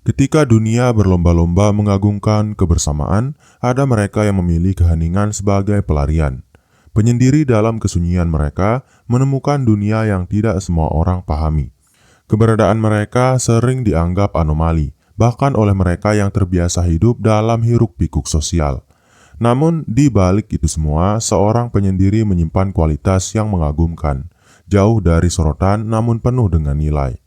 Ketika dunia berlomba-lomba mengagungkan kebersamaan, ada mereka yang memilih keheningan sebagai pelarian. Penyendiri dalam kesunyian mereka menemukan dunia yang tidak semua orang pahami. Keberadaan mereka sering dianggap anomali, bahkan oleh mereka yang terbiasa hidup dalam hiruk-pikuk sosial. Namun, di balik itu semua, seorang penyendiri menyimpan kualitas yang mengagumkan, jauh dari sorotan namun penuh dengan nilai.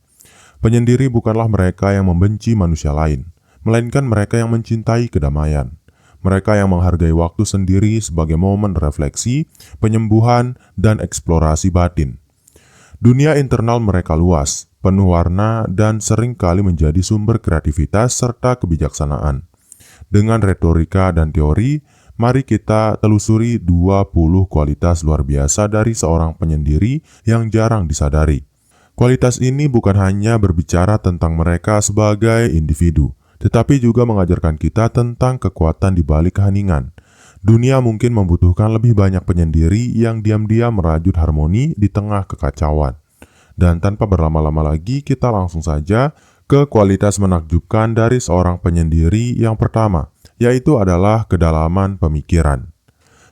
Penyendiri bukanlah mereka yang membenci manusia lain, melainkan mereka yang mencintai kedamaian. Mereka yang menghargai waktu sendiri sebagai momen refleksi, penyembuhan, dan eksplorasi batin. Dunia internal mereka luas, penuh warna, dan seringkali menjadi sumber kreativitas serta kebijaksanaan. Dengan retorika dan teori, mari kita telusuri 20 kualitas luar biasa dari seorang penyendiri yang jarang disadari. Kualitas ini bukan hanya berbicara tentang mereka sebagai individu, tetapi juga mengajarkan kita tentang kekuatan di balik keheningan. Dunia mungkin membutuhkan lebih banyak penyendiri yang diam-diam merajut harmoni di tengah kekacauan. Dan tanpa berlama-lama lagi, kita langsung saja ke kualitas menakjubkan dari seorang penyendiri yang pertama, yaitu adalah kedalaman pemikiran.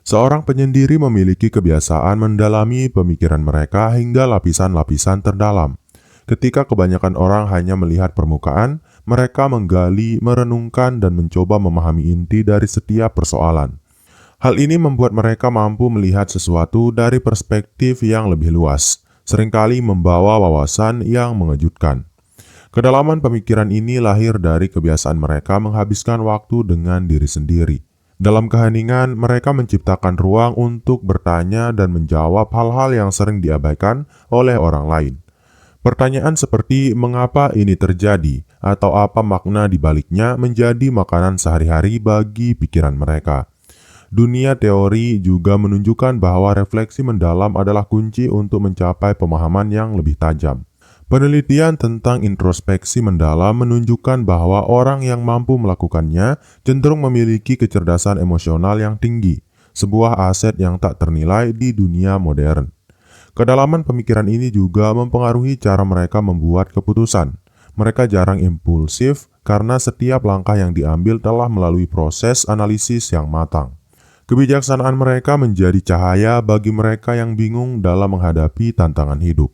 Seorang penyendiri memiliki kebiasaan mendalami pemikiran mereka hingga lapisan-lapisan terdalam. Ketika kebanyakan orang hanya melihat permukaan, mereka menggali, merenungkan, dan mencoba memahami inti dari setiap persoalan. Hal ini membuat mereka mampu melihat sesuatu dari perspektif yang lebih luas, seringkali membawa wawasan yang mengejutkan. Kedalaman pemikiran ini lahir dari kebiasaan mereka menghabiskan waktu dengan diri sendiri. Dalam keheningan, mereka menciptakan ruang untuk bertanya dan menjawab hal-hal yang sering diabaikan oleh orang lain. Pertanyaan seperti mengapa ini terjadi atau apa makna di baliknya menjadi makanan sehari-hari bagi pikiran mereka. Dunia teori juga menunjukkan bahwa refleksi mendalam adalah kunci untuk mencapai pemahaman yang lebih tajam. Penelitian tentang introspeksi mendalam menunjukkan bahwa orang yang mampu melakukannya cenderung memiliki kecerdasan emosional yang tinggi, sebuah aset yang tak ternilai di dunia modern. Kedalaman pemikiran ini juga mempengaruhi cara mereka membuat keputusan. Mereka jarang impulsif karena setiap langkah yang diambil telah melalui proses analisis yang matang. Kebijaksanaan mereka menjadi cahaya bagi mereka yang bingung dalam menghadapi tantangan hidup.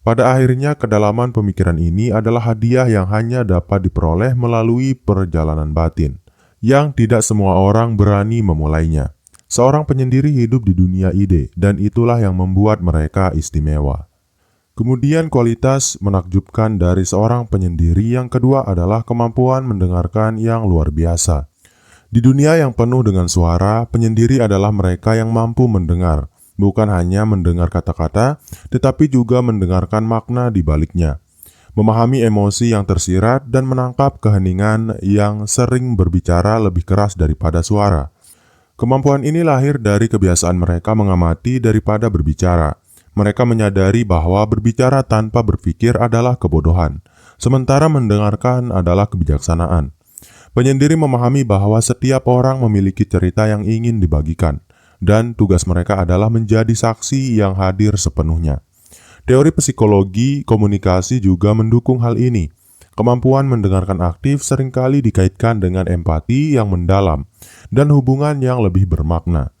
Pada akhirnya, kedalaman pemikiran ini adalah hadiah yang hanya dapat diperoleh melalui perjalanan batin, yang tidak semua orang berani memulainya. Seorang penyendiri hidup di dunia ide, dan itulah yang membuat mereka istimewa. Kemudian kualitas menakjubkan dari seorang penyendiri yang kedua adalah kemampuan mendengarkan yang luar biasa. Di dunia yang penuh dengan suara, penyendiri adalah mereka yang mampu mendengar, bukan hanya mendengar kata-kata, tetapi juga mendengarkan makna di baliknya. Memahami emosi yang tersirat dan menangkap keheningan yang sering berbicara lebih keras daripada suara. Kemampuan ini lahir dari kebiasaan mereka mengamati daripada berbicara. Mereka menyadari bahwa berbicara tanpa berpikir adalah kebodohan, sementara mendengarkan adalah kebijaksanaan. Penyendiri memahami bahwa setiap orang memiliki cerita yang ingin dibagikan, dan tugas mereka adalah menjadi saksi yang hadir sepenuhnya. Teori psikologi komunikasi juga mendukung hal ini. Kemampuan mendengarkan aktif seringkali dikaitkan dengan empati yang mendalam dan hubungan yang lebih bermakna.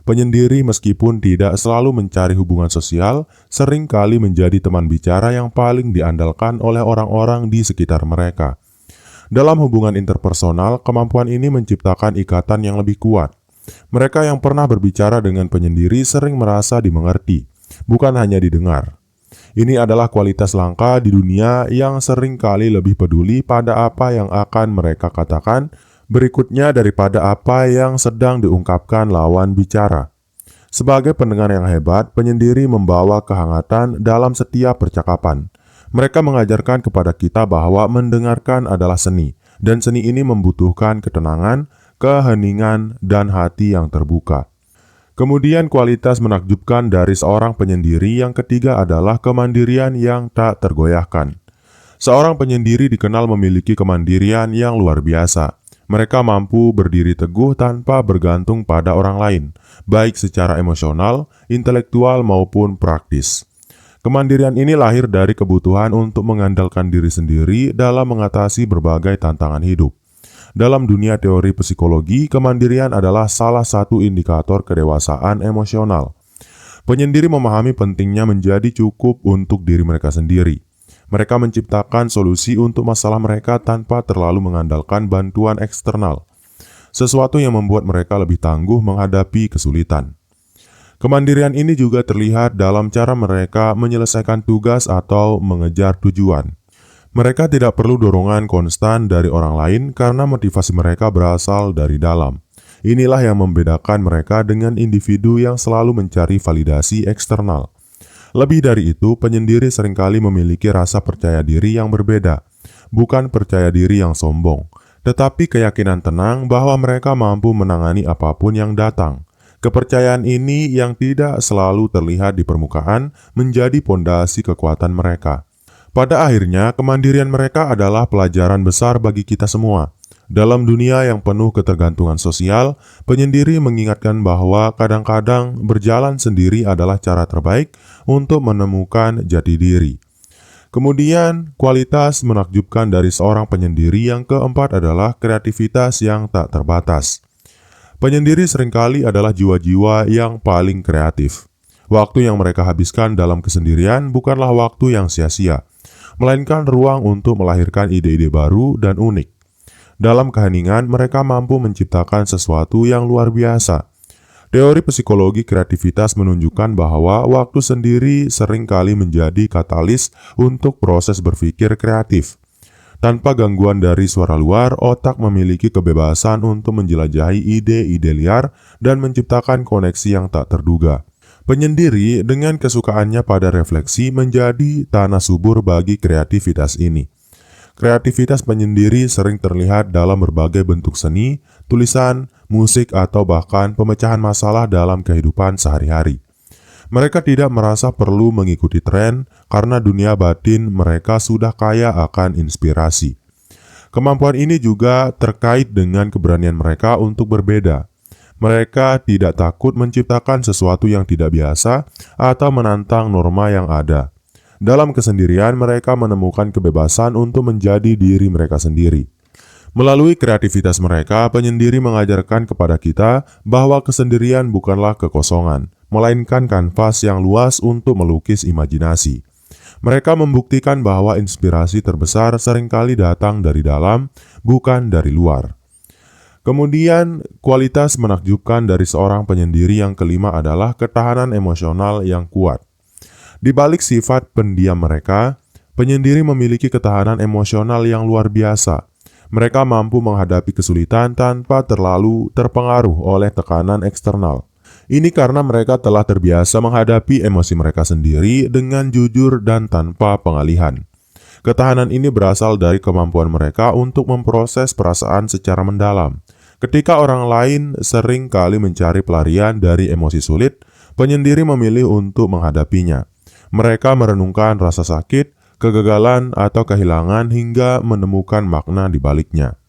Penyendiri meskipun tidak selalu mencari hubungan sosial, seringkali menjadi teman bicara yang paling diandalkan oleh orang-orang di sekitar mereka. Dalam hubungan interpersonal, kemampuan ini menciptakan ikatan yang lebih kuat. Mereka yang pernah berbicara dengan penyendiri sering merasa dimengerti, bukan hanya didengar. Ini adalah kualitas langka di dunia yang sering kali lebih peduli pada apa yang akan mereka katakan berikutnya daripada apa yang sedang diungkapkan lawan bicara. Sebagai pendengar yang hebat, penyendiri membawa kehangatan dalam setiap percakapan. Mereka mengajarkan kepada kita bahwa mendengarkan adalah seni, dan seni ini membutuhkan ketenangan, keheningan, dan hati yang terbuka. Kemudian kualitas menakjubkan dari seorang penyendiri yang ketiga adalah kemandirian yang tak tergoyahkan. Seorang penyendiri dikenal memiliki kemandirian yang luar biasa. Mereka mampu berdiri teguh tanpa bergantung pada orang lain, baik secara emosional, intelektual, maupun praktis. Kemandirian ini lahir dari kebutuhan untuk mengandalkan diri sendiri dalam mengatasi berbagai tantangan hidup. Dalam dunia teori psikologi, kemandirian adalah salah satu indikator kedewasaan emosional. Penyendiri memahami pentingnya menjadi cukup untuk diri mereka sendiri. Mereka menciptakan solusi untuk masalah mereka tanpa terlalu mengandalkan bantuan eksternal, sesuatu yang membuat mereka lebih tangguh menghadapi kesulitan. Kemandirian ini juga terlihat dalam cara mereka menyelesaikan tugas atau mengejar tujuan. Mereka tidak perlu dorongan konstan dari orang lain karena motivasi mereka berasal dari dalam. Inilah yang membedakan mereka dengan individu yang selalu mencari validasi eksternal. Lebih dari itu, penyendiri seringkali memiliki rasa percaya diri yang berbeda. Bukan percaya diri yang sombong, tetapi keyakinan tenang bahwa mereka mampu menangani apapun yang datang. Kepercayaan ini yang tidak selalu terlihat di permukaan menjadi pondasi kekuatan mereka. Pada akhirnya, kemandirian mereka adalah pelajaran besar bagi kita semua. Dalam dunia yang penuh ketergantungan sosial, penyendiri mengingatkan bahwa kadang-kadang berjalan sendiri adalah cara terbaik untuk menemukan jati diri. Kemudian, kualitas menakjubkan dari seorang penyendiri yang keempat adalah kreativitas yang tak terbatas. Penyendiri seringkali adalah jiwa-jiwa yang paling kreatif. Waktu yang mereka habiskan dalam kesendirian bukanlah waktu yang sia-sia, melainkan ruang untuk melahirkan ide-ide baru dan unik. Dalam keheningan, mereka mampu menciptakan sesuatu yang luar biasa. Teori psikologi kreativitas menunjukkan bahwa waktu sendiri seringkali menjadi katalis untuk proses berpikir kreatif. Tanpa gangguan dari suara luar, otak memiliki kebebasan untuk menjelajahi ide-ide liar dan menciptakan koneksi yang tak terduga. Penyendiri dengan kesukaannya pada refleksi menjadi tanah subur bagi kreativitas ini. Kreativitas penyendiri sering terlihat dalam berbagai bentuk seni, tulisan, musik, atau bahkan pemecahan masalah dalam kehidupan sehari-hari. Mereka tidak merasa perlu mengikuti tren karena dunia batin mereka sudah kaya akan inspirasi. Kemampuan ini juga terkait dengan keberanian mereka untuk berbeda. Mereka tidak takut menciptakan sesuatu yang tidak biasa atau menantang norma yang ada. Dalam kesendirian, mereka menemukan kebebasan untuk menjadi diri mereka sendiri. Melalui kreativitas mereka, penyendiri mengajarkan kepada kita bahwa kesendirian bukanlah kekosongan, melainkan kanvas yang luas untuk melukis imajinasi. Mereka membuktikan bahwa inspirasi terbesar seringkali datang dari dalam, bukan dari luar. Kemudian, kualitas menakjubkan dari seorang penyendiri yang kelima adalah ketahanan emosional yang kuat. Di balik sifat pendiam mereka, penyendiri memiliki ketahanan emosional yang luar biasa. Mereka mampu menghadapi kesulitan tanpa terlalu terpengaruh oleh tekanan eksternal. Ini karena mereka telah terbiasa menghadapi emosi mereka sendiri dengan jujur dan tanpa pengalihan. Ketahanan ini berasal dari kemampuan mereka untuk memproses perasaan secara mendalam. Ketika orang lain sering kali mencari pelarian dari emosi sulit, penyendiri memilih untuk menghadapinya. Mereka merenungkan rasa sakit, kegagalan, atau kehilangan hingga menemukan makna di baliknya.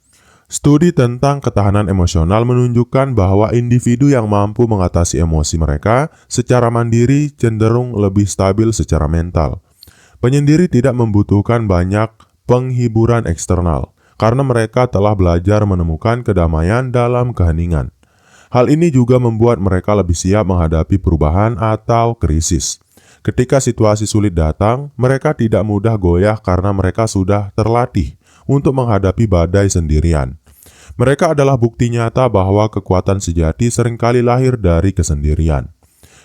Studi tentang ketahanan emosional menunjukkan bahwa individu yang mampu mengatasi emosi mereka secara mandiri cenderung lebih stabil secara mental. Penyendiri tidak membutuhkan banyak penghiburan eksternal, karena mereka telah belajar menemukan kedamaian dalam keheningan. Hal ini juga membuat mereka lebih siap menghadapi perubahan atau krisis. Ketika situasi sulit datang, mereka tidak mudah goyah karena mereka sudah terlatih untuk menghadapi badai sendirian. Mereka adalah bukti nyata bahwa kekuatan sejati seringkali lahir dari kesendirian.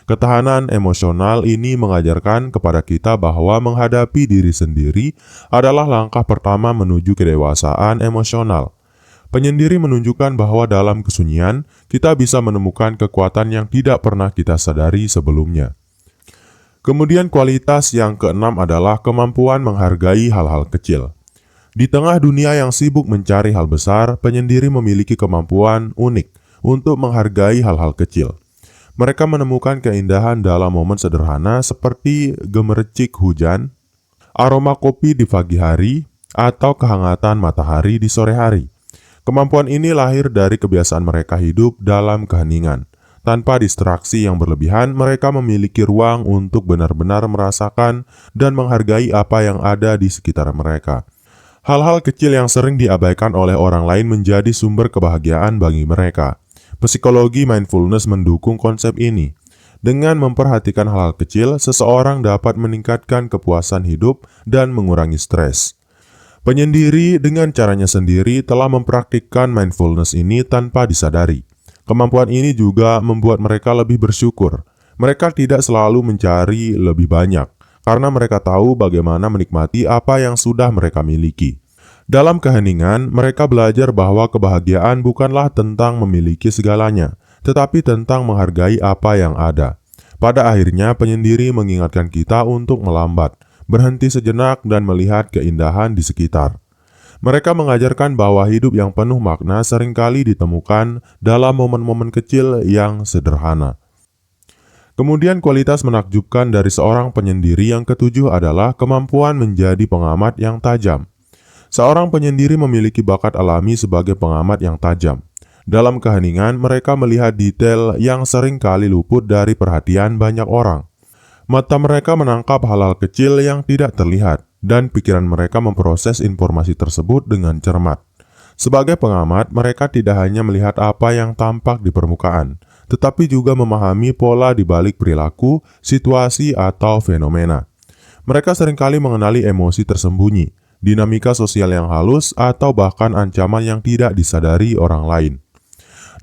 Ketahanan emosional ini mengajarkan kepada kita bahwa menghadapi diri sendiri adalah langkah pertama menuju kedewasaan emosional. Penyendiri menunjukkan bahwa dalam kesunyian, kita bisa menemukan kekuatan yang tidak pernah kita sadari sebelumnya. Kemudian kualitas yang keenam adalah kemampuan menghargai hal-hal kecil. Di tengah dunia yang sibuk mencari hal besar, penyendiri memiliki kemampuan unik untuk menghargai hal-hal kecil. Mereka menemukan keindahan dalam momen sederhana seperti gemericik hujan, aroma kopi di pagi hari, atau kehangatan matahari di sore hari. Kemampuan ini lahir dari kebiasaan mereka hidup dalam keheningan, Tanpa distraksi yang berlebihan, mereka memiliki ruang untuk benar-benar merasakan dan menghargai apa yang ada di sekitar mereka. Hal-hal kecil yang sering diabaikan oleh orang lain menjadi sumber kebahagiaan bagi mereka. Psikologi mindfulness mendukung konsep ini. Dengan memperhatikan hal-hal kecil, seseorang dapat meningkatkan kepuasan hidup dan mengurangi stres. Penyendiri dengan caranya sendiri telah mempraktikkan mindfulness ini tanpa disadari. Kemampuan ini juga membuat mereka lebih bersyukur. Mereka tidak selalu mencari lebih banyak, karena mereka tahu bagaimana menikmati apa yang sudah mereka miliki. Dalam keheningan, mereka belajar bahwa kebahagiaan bukanlah tentang memiliki segalanya, tetapi tentang menghargai apa yang ada. Pada akhirnya, penyendiri mengingatkan kita untuk melambat, berhenti sejenak dan melihat keindahan di sekitar. Mereka mengajarkan bahwa hidup yang penuh makna seringkali ditemukan dalam momen-momen kecil yang sederhana. Kemudian kualitas menakjubkan dari seorang penyendiri yang ketujuh adalah kemampuan menjadi pengamat yang tajam. Seorang penyendiri memiliki bakat alami sebagai pengamat yang tajam. Dalam keheningan, mereka melihat detail yang sering kali luput dari perhatian banyak orang. Mata mereka menangkap hal-hal kecil yang tidak terlihat, dan pikiran mereka memproses informasi tersebut dengan cermat. Sebagai pengamat, mereka tidak hanya melihat apa yang tampak di permukaan, tetapi juga memahami pola di balik perilaku, situasi, atau fenomena. Mereka seringkali mengenali emosi tersembunyi, dinamika sosial yang halus, atau bahkan ancaman yang tidak disadari orang lain.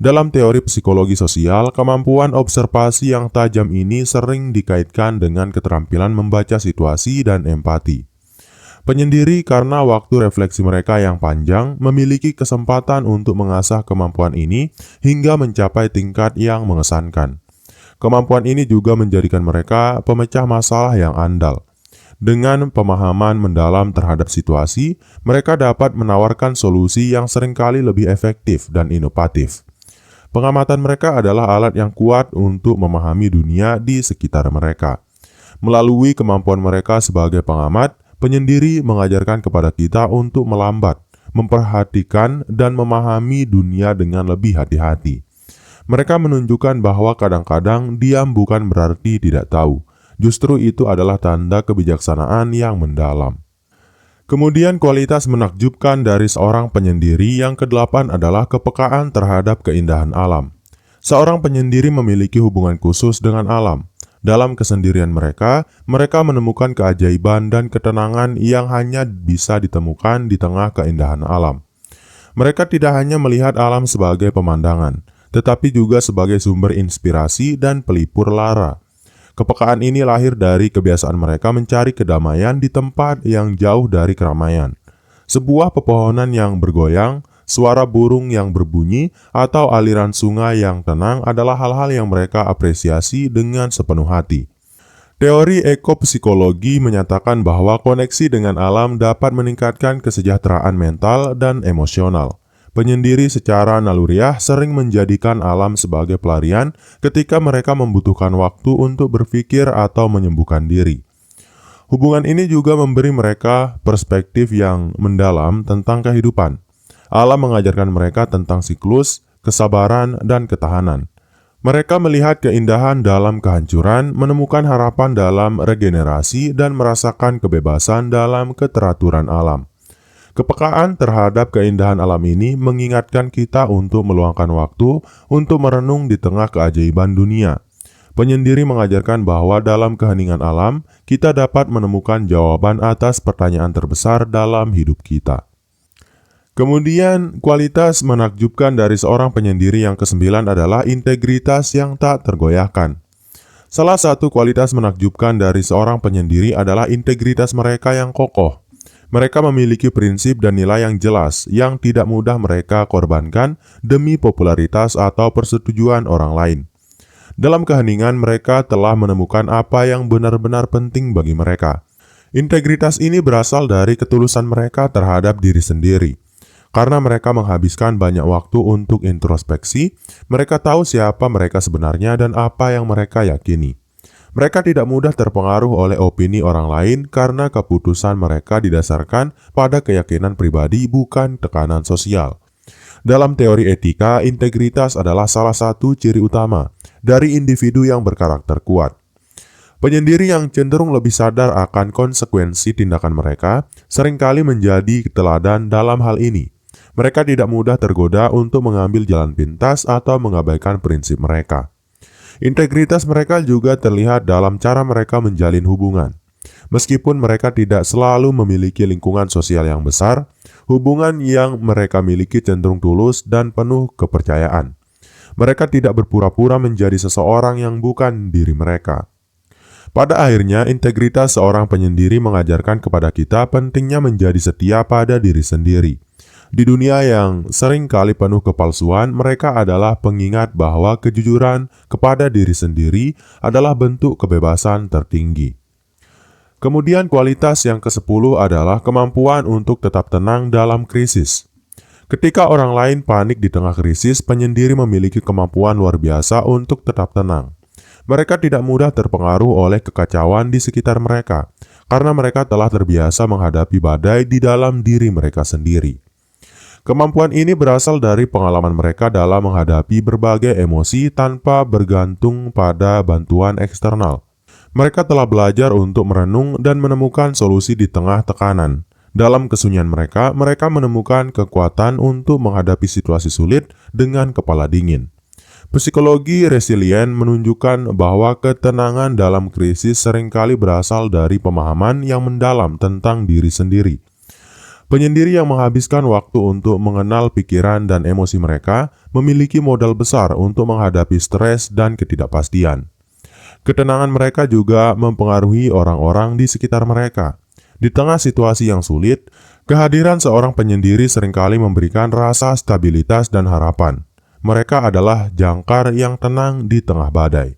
Dalam teori psikologi sosial, kemampuan observasi yang tajam ini sering dikaitkan dengan keterampilan membaca situasi dan empati. Penyendiri karena waktu refleksi mereka yang panjang memiliki kesempatan untuk mengasah kemampuan ini hingga mencapai tingkat yang mengesankan. Kemampuan ini juga menjadikan mereka pemecah masalah yang andal. Dengan pemahaman mendalam terhadap situasi, mereka dapat menawarkan solusi yang seringkali lebih efektif dan inovatif. Pengamatan mereka adalah alat yang kuat untuk memahami dunia di sekitar mereka. Melalui kemampuan mereka sebagai pengamat, penyendiri mengajarkan kepada kita untuk melambat, memperhatikan, dan memahami dunia dengan lebih hati-hati. Mereka menunjukkan bahwa kadang-kadang diam bukan berarti tidak tahu. Justru itu adalah tanda kebijaksanaan yang mendalam. Kemudian kualitas menakjubkan dari seorang penyendiri yang kedelapan adalah kepekaan terhadap keindahan alam. Seorang penyendiri memiliki hubungan khusus dengan alam. Dalam kesendirian mereka, mereka menemukan keajaiban dan ketenangan yang hanya bisa ditemukan di tengah keindahan alam. Mereka tidak hanya melihat alam sebagai pemandangan, tetapi juga sebagai sumber inspirasi dan pelipur lara. Kepekaan ini lahir dari kebiasaan mereka mencari kedamaian di tempat yang jauh dari keramaian. Sebuah pepohonan yang bergoyang, suara burung yang berbunyi, atau aliran sungai yang tenang adalah hal-hal yang mereka apresiasi dengan sepenuh hati. Teori ekopsikologi menyatakan bahwa koneksi dengan alam dapat meningkatkan kesejahteraan mental dan emosional. Penyendiri secara naluriah sering menjadikan alam sebagai pelarian ketika mereka membutuhkan waktu untuk berpikir atau menyembuhkan diri. Hubungan ini juga memberi mereka perspektif yang mendalam tentang kehidupan. Alam mengajarkan mereka tentang siklus, kesabaran, dan ketahanan. Mereka melihat keindahan dalam kehancuran, menemukan harapan dalam regenerasi, dan merasakan kebebasan dalam keteraturan alam. Kepekaan terhadap keindahan alam ini mengingatkan kita untuk meluangkan waktu untuk merenung di tengah keajaiban dunia. Penyendiri mengajarkan bahwa dalam keheningan alam, kita dapat menemukan jawaban atas pertanyaan terbesar dalam hidup kita. Kemudian, kualitas menakjubkan dari seorang penyendiri yang kesembilan adalah integritas yang tak tergoyahkan. Salah satu kualitas menakjubkan dari seorang penyendiri adalah integritas mereka yang kokoh. Mereka memiliki prinsip dan nilai yang jelas yang tidak mudah mereka korbankan demi popularitas atau persetujuan orang lain. Dalam keheningan, mereka telah menemukan apa yang benar-benar penting bagi mereka. Integritas ini berasal dari ketulusan mereka terhadap diri sendiri. Karena mereka menghabiskan banyak waktu untuk introspeksi, mereka tahu siapa mereka sebenarnya dan apa yang mereka yakini. Mereka tidak mudah terpengaruh oleh opini orang lain karena keputusan mereka didasarkan pada keyakinan pribadi bukan tekanan sosial. Dalam teori etika, integritas adalah salah satu ciri utama dari individu yang berkarakter kuat. Penyendiri yang cenderung lebih sadar akan konsekuensi tindakan mereka seringkali menjadi teladan dalam hal ini. Mereka tidak mudah tergoda untuk mengambil jalan pintas atau mengabaikan prinsip mereka. Integritas mereka juga terlihat dalam cara mereka menjalin hubungan. Meskipun mereka tidak selalu memiliki lingkungan sosial yang besar, hubungan yang mereka miliki cenderung tulus dan penuh kepercayaan. Mereka tidak berpura-pura menjadi seseorang yang bukan diri mereka. Pada akhirnya, integritas seorang penyendiri mengajarkan kepada kita pentingnya menjadi setia pada diri sendiri. Di dunia yang sering kali penuh kepalsuan, mereka adalah pengingat bahwa kejujuran kepada diri sendiri adalah bentuk kebebasan tertinggi. Kemudian kualitas yang ke-10 adalah kemampuan untuk tetap tenang dalam krisis. Ketika orang lain panik di tengah krisis, penyendiri memiliki kemampuan luar biasa untuk tetap tenang. Mereka tidak mudah terpengaruh oleh kekacauan di sekitar mereka, karena mereka telah terbiasa menghadapi badai di dalam diri mereka sendiri. Kemampuan ini berasal dari pengalaman mereka dalam menghadapi berbagai emosi tanpa bergantung pada bantuan eksternal. Mereka telah belajar untuk merenung dan menemukan solusi di tengah tekanan. Dalam kesunyian mereka, mereka menemukan kekuatan untuk menghadapi situasi sulit dengan kepala dingin. Psikologi resilien menunjukkan bahwa ketenangan dalam krisis seringkali berasal dari pemahaman yang mendalam tentang diri sendiri. Penyendiri yang menghabiskan waktu untuk mengenal pikiran dan emosi mereka memiliki modal besar untuk menghadapi stres dan ketidakpastian. Ketenangan mereka juga mempengaruhi orang-orang di sekitar mereka. Di tengah situasi yang sulit, kehadiran seorang penyendiri seringkali memberikan rasa stabilitas dan harapan. Mereka adalah jangkar yang tenang di tengah badai.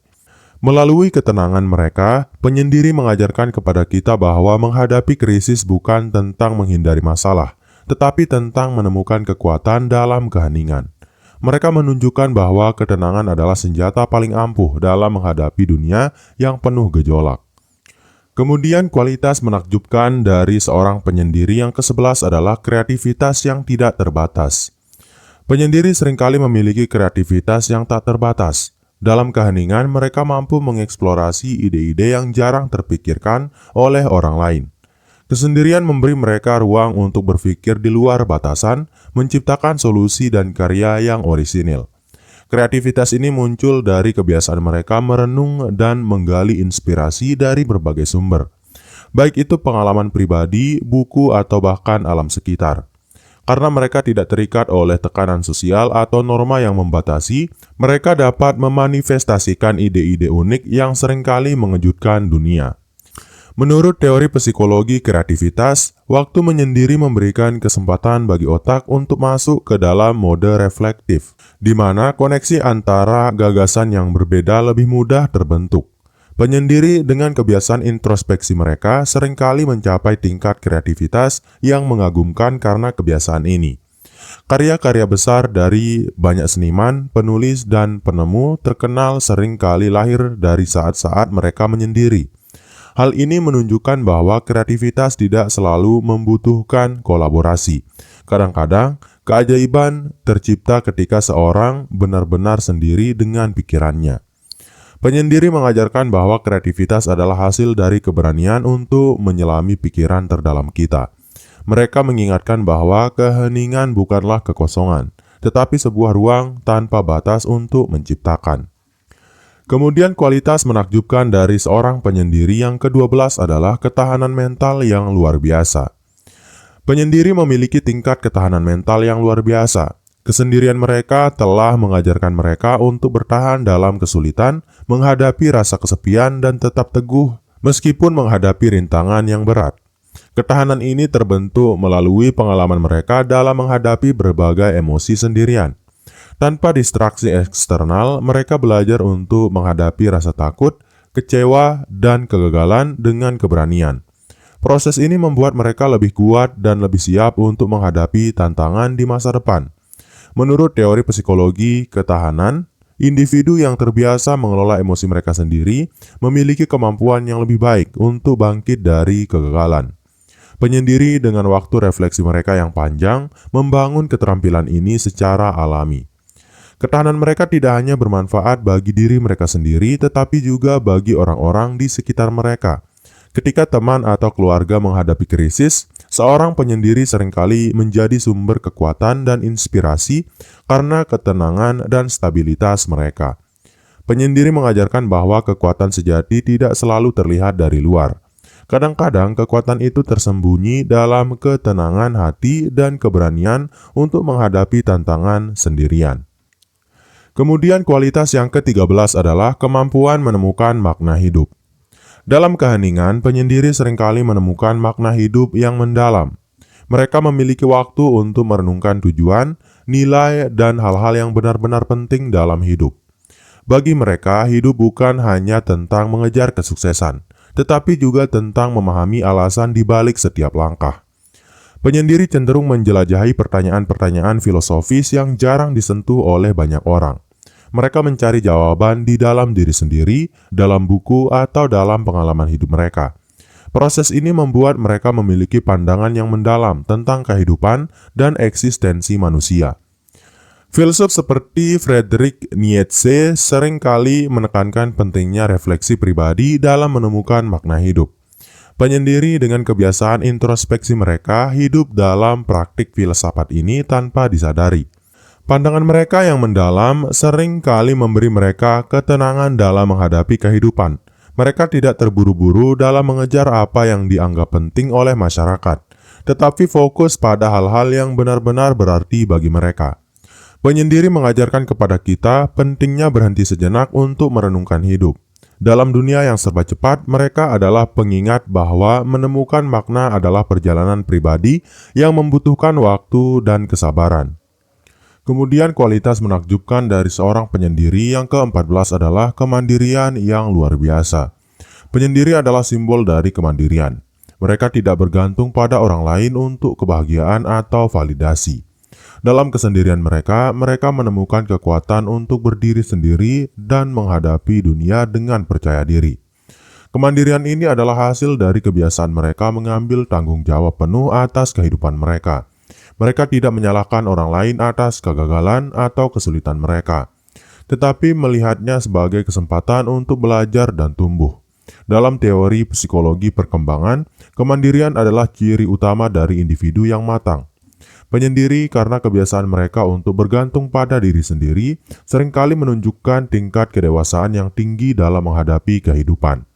Melalui ketenangan mereka, penyendiri mengajarkan kepada kita bahwa menghadapi krisis bukan tentang menghindari masalah, tetapi tentang menemukan kekuatan dalam keheningan. Mereka menunjukkan bahwa ketenangan adalah senjata paling ampuh dalam menghadapi dunia yang penuh gejolak. Kemudian kualitas menakjubkan dari seorang penyendiri yang ke-11 adalah kreativitas yang tidak terbatas. Penyendiri seringkali memiliki kreativitas yang tak terbatas. Dalam keheningan, mereka mampu mengeksplorasi ide-ide yang jarang terpikirkan oleh orang lain. Kesendirian memberi mereka ruang untuk berpikir di luar batasan, menciptakan solusi dan karya yang orisinil. Kreativitas ini muncul dari kebiasaan mereka merenung dan menggali inspirasi dari berbagai sumber, baik itu pengalaman pribadi, buku, atau bahkan alam sekitar. Karena mereka tidak terikat oleh tekanan sosial atau norma yang membatasi, mereka dapat memanifestasikan ide-ide unik yang seringkali mengejutkan dunia. Menurut teori psikologi kreativitas, waktu menyendiri memberikan kesempatan bagi otak untuk masuk ke dalam mode reflektif, di mana koneksi antara gagasan yang berbeda lebih mudah terbentuk. Penyendiri dengan kebiasaan introspeksi mereka seringkali mencapai tingkat kreativitas yang mengagumkan karena kebiasaan ini. Karya-karya besar dari banyak seniman, penulis, dan penemu terkenal seringkali lahir dari saat-saat mereka menyendiri. Hal ini menunjukkan bahwa kreativitas tidak selalu membutuhkan kolaborasi. Kadang-kadang, keajaiban tercipta ketika seorang benar-benar sendiri dengan pikirannya. Penyendiri mengajarkan bahwa kreativitas adalah hasil dari keberanian untuk menyelami pikiran terdalam kita. Mereka mengingatkan bahwa keheningan bukanlah kekosongan, tetapi sebuah ruang tanpa batas untuk menciptakan. Kemudian kualitas menakjubkan dari seorang penyendiri yang ke-12 adalah ketahanan mental yang luar biasa. Penyendiri memiliki tingkat ketahanan mental yang luar biasa. Kesendirian mereka telah mengajarkan mereka untuk bertahan dalam kesulitan, menghadapi rasa kesepian, dan tetap teguh meskipun menghadapi rintangan yang berat. Ketahanan ini terbentuk melalui pengalaman mereka dalam menghadapi berbagai emosi sendirian. Tanpa distraksi eksternal, mereka belajar untuk menghadapi rasa takut, kecewa, dan kegagalan dengan keberanian. Proses ini membuat mereka lebih kuat dan lebih siap untuk menghadapi tantangan di masa depan. Menurut teori psikologi ketahanan, individu yang terbiasa mengelola emosi mereka sendiri memiliki kemampuan yang lebih baik untuk bangkit dari kegagalan. Penyendiri dengan waktu refleksi mereka yang panjang membangun keterampilan ini secara alami. Ketahanan mereka tidak hanya bermanfaat bagi diri mereka sendiri, tetapi juga bagi orang-orang di sekitar mereka. Ketika teman atau keluarga menghadapi krisis, seorang penyendiri seringkali menjadi sumber kekuatan dan inspirasi karena ketenangan dan stabilitas mereka. Penyendiri mengajarkan bahwa kekuatan sejati tidak selalu terlihat dari luar. Kadang-kadang kekuatan itu tersembunyi dalam ketenangan hati dan keberanian untuk menghadapi tantangan sendirian. Kemudian kualitas yang ke-13 adalah kemampuan menemukan makna hidup. Dalam keheningan, penyendiri seringkali menemukan makna hidup yang mendalam. Mereka memiliki waktu untuk merenungkan tujuan, nilai, dan hal-hal yang benar-benar penting dalam hidup. Bagi mereka, hidup bukan hanya tentang mengejar kesuksesan, tetapi juga tentang memahami alasan di balik setiap langkah. Penyendiri cenderung menjelajahi pertanyaan-pertanyaan filosofis yang jarang disentuh oleh banyak orang. Mereka mencari jawaban di dalam diri sendiri, dalam buku, atau dalam pengalaman hidup mereka. Proses ini membuat mereka memiliki pandangan yang mendalam tentang kehidupan dan eksistensi manusia. Filsuf seperti Friedrich Nietzsche sering kali menekankan pentingnya refleksi pribadi dalam menemukan makna hidup. Penyendiri dengan kebiasaan introspeksi mereka hidup dalam praktik filsafat ini tanpa disadari. Pandangan mereka yang mendalam sering kali memberi mereka ketenangan dalam menghadapi kehidupan. Mereka tidak terburu-buru dalam mengejar apa yang dianggap penting oleh masyarakat, tetapi fokus pada hal-hal yang benar-benar berarti bagi mereka. Penyendiri mengajarkan kepada kita pentingnya berhenti sejenak untuk merenungkan hidup. Dalam dunia yang serba cepat, mereka adalah pengingat bahwa menemukan makna adalah perjalanan pribadi yang membutuhkan waktu dan kesabaran. Kemudian kualitas menakjubkan dari seorang penyendiri yang ke-14 adalah kemandirian yang luar biasa. Penyendiri adalah simbol dari kemandirian. Mereka tidak bergantung pada orang lain untuk kebahagiaan atau validasi. Dalam kesendirian mereka menemukan kekuatan untuk berdiri sendiri dan menghadapi dunia dengan percaya diri. Kemandirian ini adalah hasil dari kebiasaan mereka mengambil tanggung jawab penuh atas kehidupan mereka. Mereka tidak menyalahkan orang lain atas kegagalan atau kesulitan mereka, tetapi melihatnya sebagai kesempatan untuk belajar dan tumbuh. Dalam teori psikologi perkembangan, kemandirian adalah ciri utama dari individu yang matang. Penyendiri karena kebiasaan mereka untuk bergantung pada diri sendiri seringkali menunjukkan tingkat kedewasaan yang tinggi dalam menghadapi kehidupan.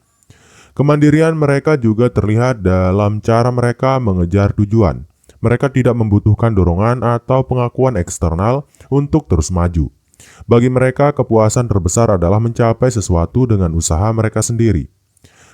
Kemandirian mereka juga terlihat dalam cara mereka mengejar tujuan. Mereka tidak membutuhkan dorongan atau pengakuan eksternal untuk terus maju. Bagi mereka, kepuasan terbesar adalah mencapai sesuatu dengan usaha mereka sendiri.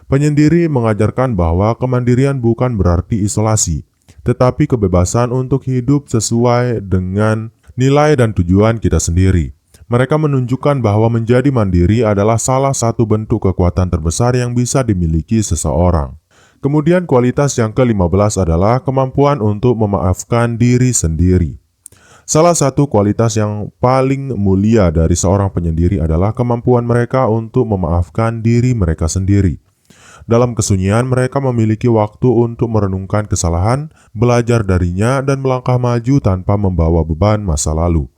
Penyendiri mengajarkan bahwa kemandirian bukan berarti isolasi, tetapi kebebasan untuk hidup sesuai dengan nilai dan tujuan kita sendiri. Mereka menunjukkan bahwa menjadi mandiri adalah salah satu bentuk kekuatan terbesar yang bisa dimiliki seseorang. Kemudian kualitas yang ke-15 adalah kemampuan untuk memaafkan diri sendiri. Salah satu kualitas yang paling mulia dari seorang penyendiri adalah kemampuan mereka untuk memaafkan diri mereka sendiri. Dalam kesunyian, mereka memiliki waktu untuk merenungkan kesalahan, belajar darinya, dan melangkah maju tanpa membawa beban masa lalu.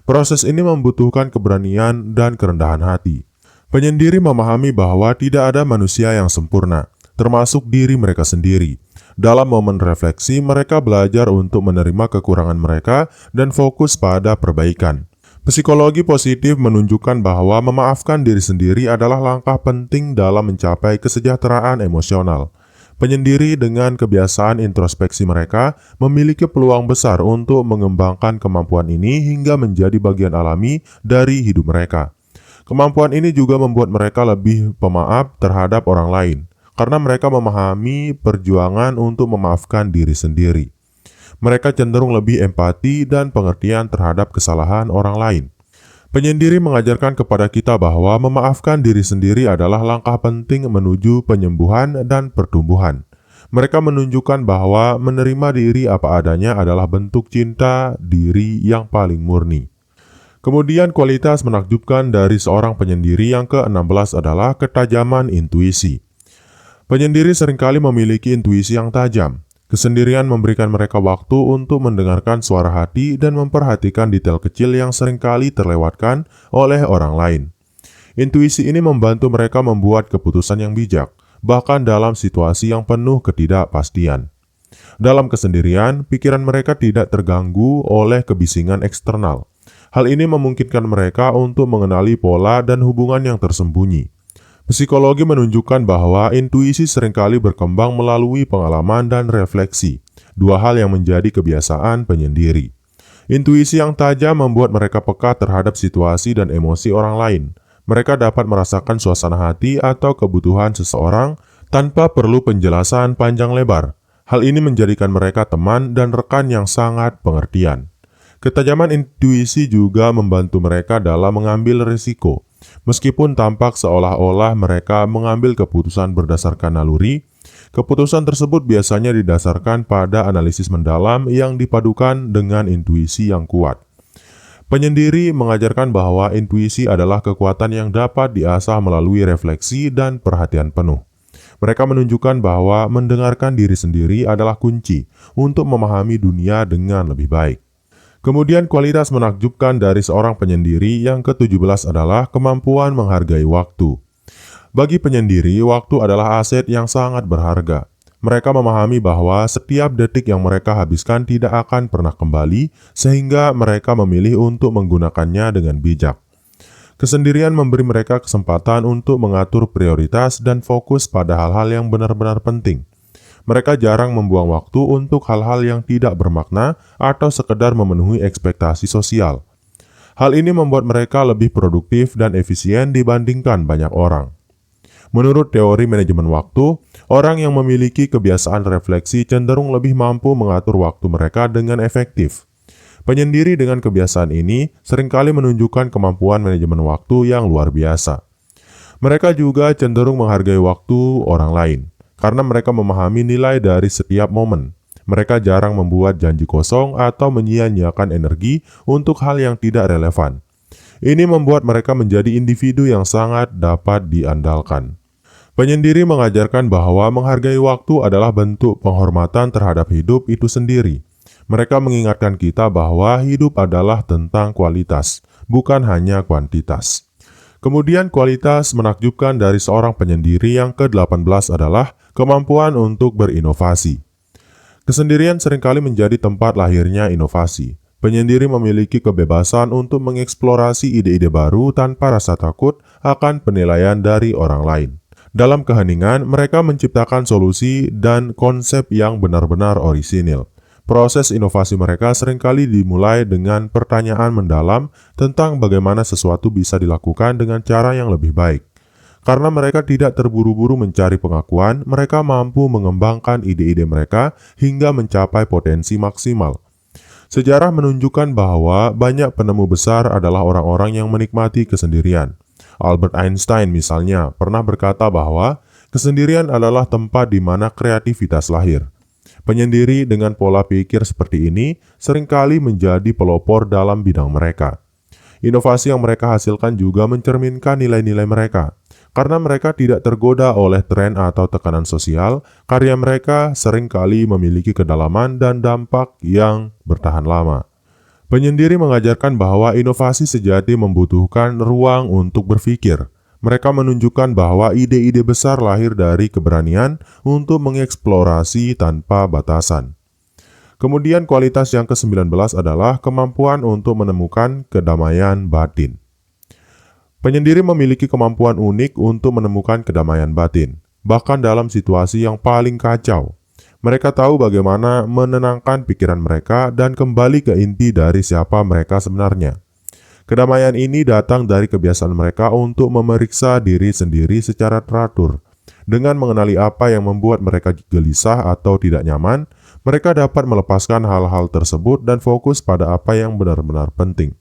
Proses ini membutuhkan keberanian dan kerendahan hati. Penyendiri memahami bahwa tidak ada manusia yang sempurna, termasuk diri mereka sendiri. Dalam momen refleksi, mereka belajar untuk menerima kekurangan mereka dan fokus pada perbaikan. Psikologi positif menunjukkan bahwa memaafkan diri sendiri adalah langkah penting dalam mencapai kesejahteraan emosional. Penyendiri dengan kebiasaan introspeksi mereka memiliki peluang besar untuk mengembangkan kemampuan ini hingga menjadi bagian alami dari hidup mereka. Kemampuan ini juga membuat mereka lebih pemaaf terhadap orang lain, karena mereka memahami perjuangan untuk memaafkan diri sendiri. Mereka cenderung lebih empati dan pengertian terhadap kesalahan orang lain. Penyendiri mengajarkan kepada kita bahwa memaafkan diri sendiri adalah langkah penting menuju penyembuhan dan pertumbuhan. Mereka menunjukkan bahwa menerima diri apa adanya adalah bentuk cinta diri yang paling murni. Kemudian kualitas menakjubkan dari seorang penyendiri yang ke-16 adalah ketajaman intuisi. Penyendiri seringkali memiliki intuisi yang tajam. Kesendirian memberikan mereka waktu untuk mendengarkan suara hati dan memperhatikan detail kecil yang seringkali terlewatkan oleh orang lain. Intuisi ini membantu mereka membuat keputusan yang bijak, bahkan dalam situasi yang penuh ketidakpastian. Dalam kesendirian, pikiran mereka tidak terganggu oleh kebisingan eksternal. Hal ini memungkinkan mereka untuk mengenali pola dan hubungan yang tersembunyi. Psikologi menunjukkan bahwa intuisi seringkali berkembang melalui pengalaman dan refleksi, dua hal yang menjadi kebiasaan penyendiri. Intuisi yang tajam membuat mereka peka terhadap situasi dan emosi orang lain. Mereka dapat merasakan suasana hati atau kebutuhan seseorang tanpa perlu penjelasan panjang lebar. Hal ini menjadikan mereka teman dan rekan yang sangat pengertian. Ketajaman intuisi juga membantu mereka dalam mengambil risiko. Meskipun tampak seolah-olah mereka mengambil keputusan berdasarkan naluri, keputusan tersebut biasanya didasarkan pada analisis mendalam yang dipadukan dengan intuisi yang kuat. Penyendiri mengajarkan bahwa intuisi adalah kekuatan yang dapat diasah melalui refleksi dan perhatian penuh. Mereka menunjukkan bahwa mendengarkan diri sendiri adalah kunci untuk memahami dunia dengan lebih baik. Kemudian kualitas menakjubkan dari seorang penyendiri yang ke-17 adalah kemampuan menghargai waktu. Bagi penyendiri, waktu adalah aset yang sangat berharga. Mereka memahami bahwa setiap detik yang mereka habiskan tidak akan pernah kembali, sehingga mereka memilih untuk menggunakannya dengan bijak. Kesendirian memberi mereka kesempatan untuk mengatur prioritas dan fokus pada hal-hal yang benar-benar penting. Mereka jarang membuang waktu untuk hal-hal yang tidak bermakna atau sekedar memenuhi ekspektasi sosial. Hal ini membuat mereka lebih produktif dan efisien dibandingkan banyak orang. Menurut teori manajemen waktu, orang yang memiliki kebiasaan refleksi cenderung lebih mampu mengatur waktu mereka dengan efektif. Penyendiri dengan kebiasaan ini seringkali menunjukkan kemampuan manajemen waktu yang luar biasa. Mereka juga cenderung menghargai waktu orang lain, karena mereka memahami nilai dari setiap momen. Mereka jarang membuat janji kosong atau menyia-nyiakan energi untuk hal yang tidak relevan. Ini membuat mereka menjadi individu yang sangat dapat diandalkan. Penyendiri mengajarkan bahwa menghargai waktu adalah bentuk penghormatan terhadap hidup itu sendiri. Mereka mengingatkan kita bahwa hidup adalah tentang kualitas, bukan hanya kuantitas. Kemudian kualitas menakjubkan dari seorang penyendiri yang ke-18 adalah kemampuan untuk berinovasi. Kesendirian seringkali menjadi tempat lahirnya inovasi. Penyendiri memiliki kebebasan untuk mengeksplorasi ide-ide baru tanpa rasa takut akan penilaian dari orang lain. Dalam keheningan, mereka menciptakan solusi dan konsep yang benar-benar orisinil. Proses inovasi mereka seringkali dimulai dengan pertanyaan mendalam tentang bagaimana sesuatu bisa dilakukan dengan cara yang lebih baik. Karena mereka tidak terburu-buru mencari pengakuan, mereka mampu mengembangkan ide-ide mereka hingga mencapai potensi maksimal. Sejarah menunjukkan bahwa banyak penemu besar adalah orang-orang yang menikmati kesendirian. Albert Einstein misalnya pernah berkata bahwa kesendirian adalah tempat di mana kreativitas lahir. Penyendiri dengan pola pikir seperti ini seringkali menjadi pelopor dalam bidang mereka. Inovasi yang mereka hasilkan juga mencerminkan nilai-nilai mereka. Karena mereka tidak tergoda oleh tren atau tekanan sosial, karya mereka seringkali memiliki kedalaman dan dampak yang bertahan lama. Penyendiri mengajarkan bahwa inovasi sejati membutuhkan ruang untuk berpikir. Mereka menunjukkan bahwa ide-ide besar lahir dari keberanian untuk mengeksplorasi tanpa batasan. Kemudian kualitas yang ke-19 adalah kemampuan untuk menemukan kedamaian batin. Penyendiri memiliki kemampuan unik untuk menemukan kedamaian batin, bahkan dalam situasi yang paling kacau. Mereka tahu bagaimana menenangkan pikiran mereka dan kembali ke inti dari siapa mereka sebenarnya. Kedamaian ini datang dari kebiasaan mereka untuk memeriksa diri sendiri secara teratur. Dengan mengenali apa yang membuat mereka gelisah atau tidak nyaman, mereka dapat melepaskan hal-hal tersebut dan fokus pada apa yang benar-benar penting.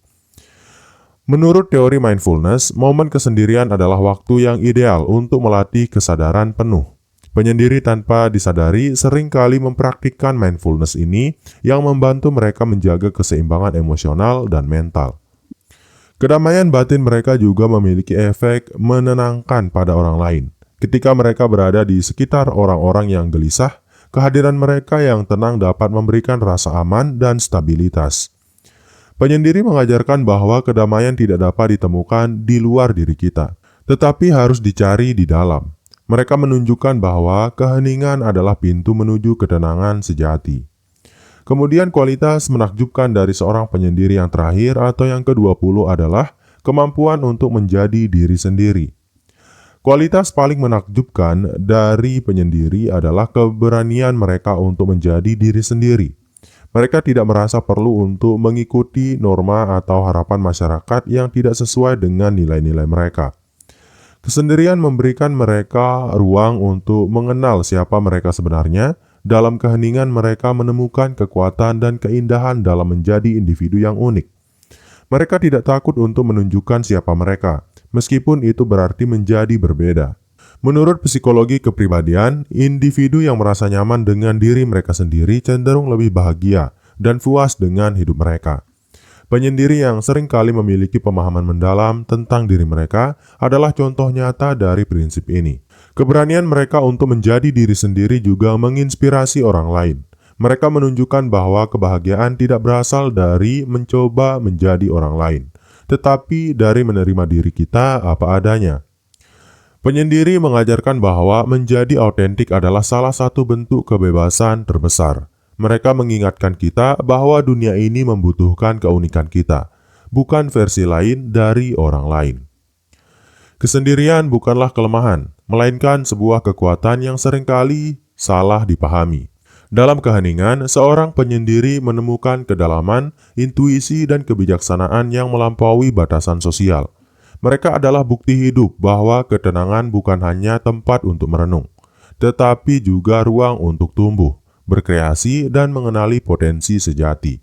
Menurut teori mindfulness, momen kesendirian adalah waktu yang ideal untuk melatih kesadaran penuh. Penyendiri tanpa disadari seringkali mempraktikkan mindfulness ini yang membantu mereka menjaga keseimbangan emosional dan mental. Kedamaian batin mereka juga memiliki efek menenangkan pada orang lain. Ketika mereka berada di sekitar orang-orang yang gelisah, Kehadiran mereka yang tenang dapat memberikan rasa aman dan stabilitas. Penyendiri mengajarkan bahwa kedamaian tidak dapat ditemukan di luar diri kita, tetapi harus dicari di dalam. Mereka menunjukkan bahwa keheningan adalah pintu menuju ketenangan sejati. Kemudian kualitas menakjubkan dari seorang penyendiri yang terakhir atau yang ke-20 adalah kemampuan untuk menjadi diri sendiri. Kualitas paling menakjubkan dari penyendiri adalah keberanian mereka untuk menjadi diri sendiri. Mereka tidak merasa perlu untuk mengikuti norma atau harapan masyarakat yang tidak sesuai dengan nilai-nilai mereka. Kesendirian memberikan mereka ruang untuk mengenal siapa mereka sebenarnya. Dalam keheningan mereka menemukan kekuatan dan keindahan dalam menjadi individu yang unik. Mereka tidak takut untuk menunjukkan siapa mereka, meskipun itu berarti menjadi berbeda. Menurut psikologi kepribadian, individu yang merasa nyaman dengan diri mereka sendiri cenderung lebih bahagia dan puas dengan hidup mereka. Penyendiri yang seringkali memiliki pemahaman mendalam tentang diri mereka adalah contoh nyata dari prinsip ini. Keberanian mereka untuk menjadi diri sendiri juga menginspirasi orang lain. Mereka menunjukkan bahwa kebahagiaan tidak berasal dari mencoba menjadi orang lain, tetapi dari menerima diri kita apa adanya. Penyendiri mengajarkan bahwa menjadi autentik adalah salah satu bentuk kebebasan terbesar. Mereka mengingatkan kita bahwa dunia ini membutuhkan keunikan kita, bukan versi lain dari orang lain. Kesendirian bukanlah kelemahan, melainkan sebuah kekuatan yang seringkali salah dipahami. Dalam keheningan, seorang penyendiri menemukan kedalaman, intuisi, dan kebijaksanaan yang melampaui batasan sosial. Mereka adalah bukti hidup bahwa ketenangan bukan hanya tempat untuk merenung, tetapi juga ruang untuk tumbuh, berkreasi, dan mengenali potensi sejati.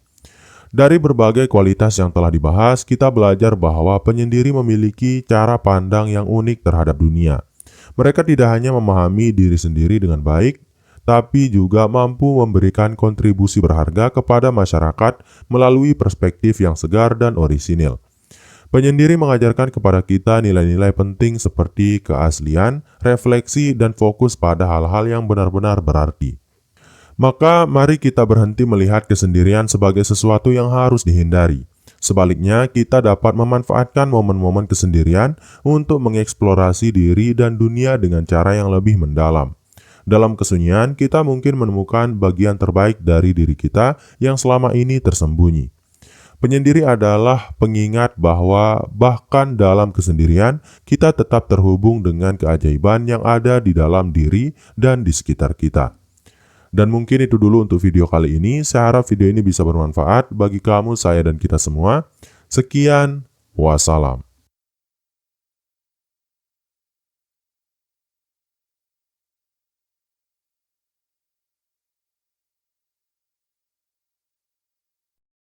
Dari berbagai kualitas yang telah dibahas, kita belajar bahwa penyendiri memiliki cara pandang yang unik terhadap dunia. Mereka tidak hanya memahami diri sendiri dengan baik, tapi juga mampu memberikan kontribusi berharga kepada masyarakat melalui perspektif yang segar dan orisinil. Penyendiri mengajarkan kepada kita nilai-nilai penting seperti keaslian, refleksi, dan fokus pada hal-hal yang benar-benar berarti. Maka mari kita berhenti melihat kesendirian sebagai sesuatu yang harus dihindari. Sebaliknya, kita dapat memanfaatkan momen-momen kesendirian untuk mengeksplorasi diri dan dunia dengan cara yang lebih mendalam. Dalam kesunyian, kita mungkin menemukan bagian terbaik dari diri kita yang selama ini tersembunyi. Penyendiri adalah pengingat bahwa bahkan dalam kesendirian, kita tetap terhubung dengan keajaiban yang ada di dalam diri dan di sekitar kita. Dan mungkin itu dulu untuk video kali ini. Saya harap video ini bisa bermanfaat bagi kamu, saya, dan kita semua. Sekian, wassalam.